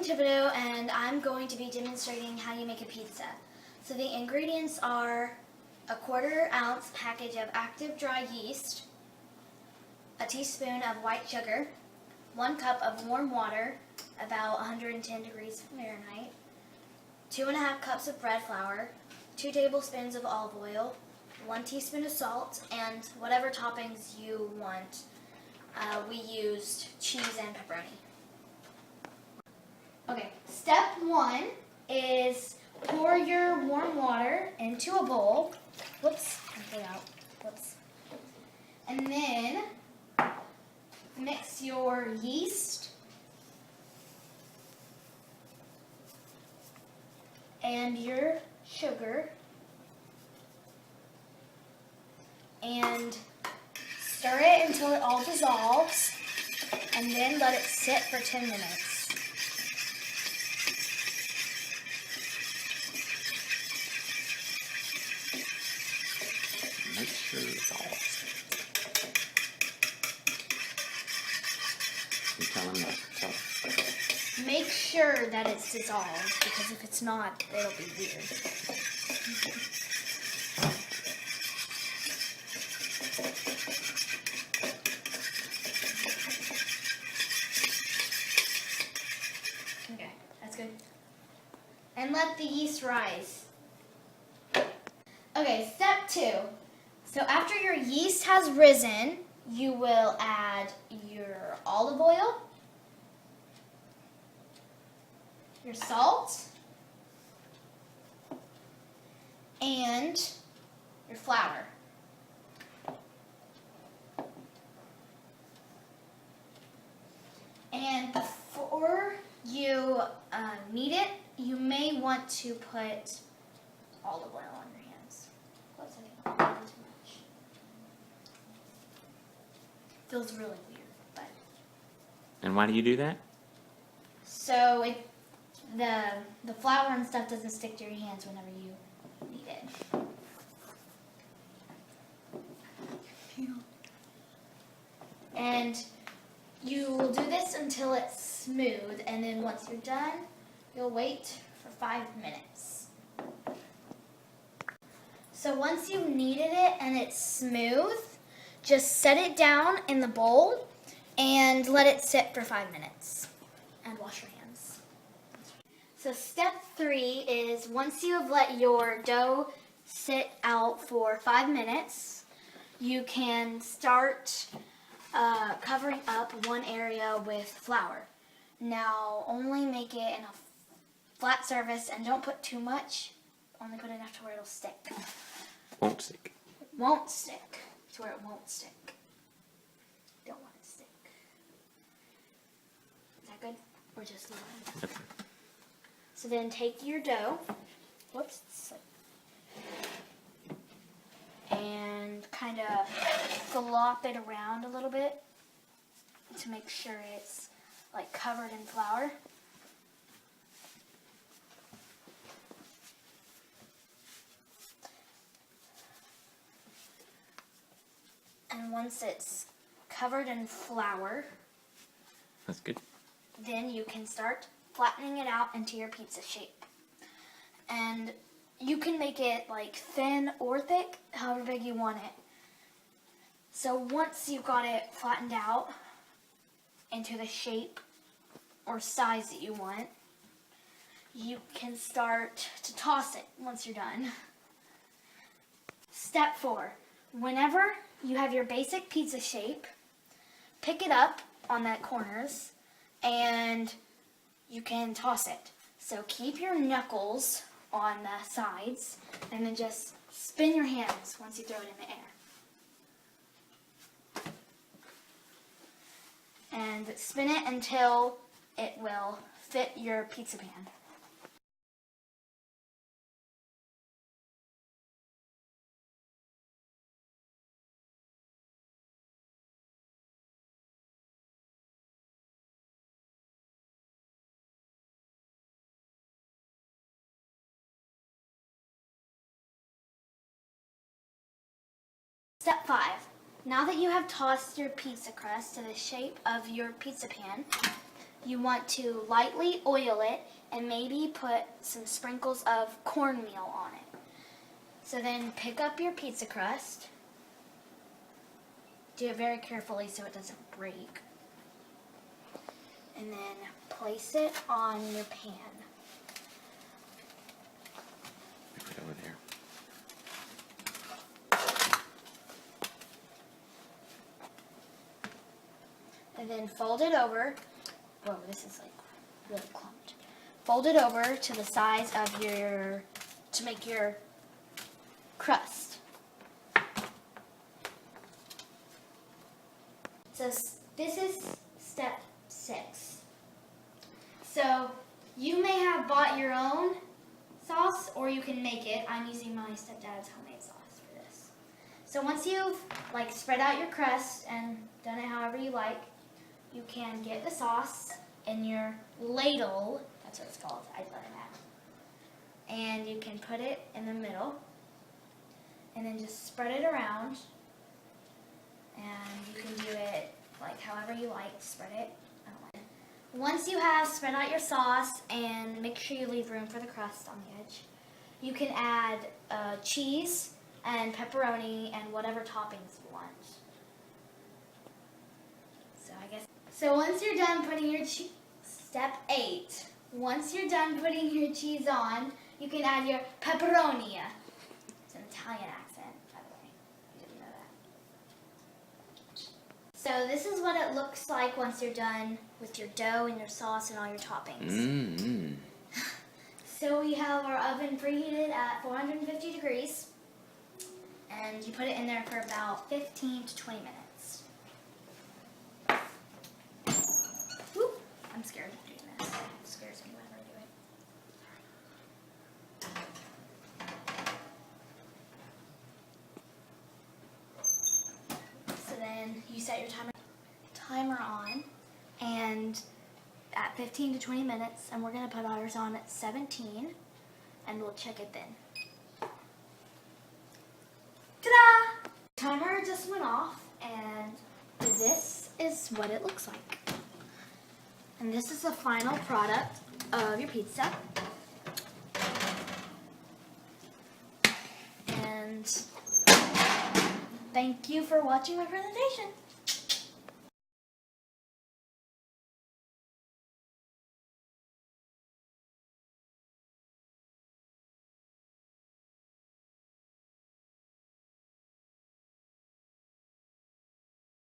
Thibodeau, and I'm going to be demonstrating how you make a pizza. So the ingredients are a 1/4 ounce package of active dry yeast, a teaspoon of white sugar, 1 cup of warm water, about 110 degrees Fahrenheit, 2½ cups of bread flour, 2 tablespoons of olive oil, 1 teaspoon of salt, and whatever toppings you want. We used cheese and pepperoni. Okay, step 1 is pour your warm water into a bowl. Whoops, I out. Whoops. And then mix your yeast and your sugar and stir it until it all dissolves, and then let it sit for 10 minutes. Make sure it's all. You tell him that. Tell him. Make sure that it's dissolved, because if it's not, it'll be weird. Okay, that's good. And let the yeast rise. Okay, step 2. So after your yeast has risen, you will add your olive oil, your salt, and your flour. And before you knead it, you may want to put olive oil on your hands. Close it, not too much. Feels really weird, but. And why do you do that? So the flour and stuff doesn't stick to your hands whenever you knead it. And you will do this until it's smooth, and then once you're done, you'll wait for 5 minutes. So once you've kneaded it and it's smooth, just set it down in the bowl and let it sit for 5 minutes. And wash your hands. So step 3 is, once you have let your dough sit out for 5 minutes, you can start covering up one area with flour. Now only make it in a flat surface and don't put too much. Only put enough to where it'll stick. Won't stick. It won't stick to where it won't stick. Don't want it to stick. Is that good? Or just leave it? Okay. So then take your dough, and kind of flop it around a little bit to make sure it's like covered in flour. And once it's covered in flour, That's good. then you can start flattening it out into your pizza shape. And you can make it like thin or thick, however big you want it. So once you've got it flattened out into the shape or size that you want, you can start to toss it once you're done. Step 4. Whenever you have your basic pizza shape, pick it up on the corners and you can toss it. So keep your knuckles on the sides and then just spin your hands once you throw it in the air. And spin it until it will fit your pizza pan. Step 5. Now that you have tossed your pizza crust to the shape of your pizza pan, you want to lightly oil it and maybe put some sprinkles of cornmeal on it. So then pick up your pizza crust. Do it very carefully so it doesn't break. And then place it on your pan. Put it over there. And then fold it over. Whoa, this is like really clumped. Fold it over to the size of to make your crust. So this is step 6. So you may have bought your own sauce or you can make it. I'm using my stepdad's homemade sauce for this. So once you've spread out your crust and done it however you like, you can get the sauce in your ladle. That's what it's called. I learned that. And you can put it in the middle and then just spread it around. And you can do it however you like. Spread it. I don't like it. Once you have spread out your sauce and make sure you leave room for the crust on the edge, you can add cheese and pepperoni and whatever toppings you want. So once you're done putting your step 8, once you're done putting your cheese on, you can add your pepperoni. It's an Italian accent, by the way. You didn't know that. So this is what it looks like once you're done with your dough and your sauce and all your toppings. Mm-hmm. So we have our oven preheated at 450 degrees, and you put it in there for about 15 to 20 minutes. I'm scared of doing this. It scares me whenever I do it. So then you set your timer on, and at 15 to 20 minutes, and we're going to put ours on at 17, and we'll check it then. Ta-da! Timer just went off, and this is what it looks like. And this is the final product of your pizza. And thank you for watching my presentation.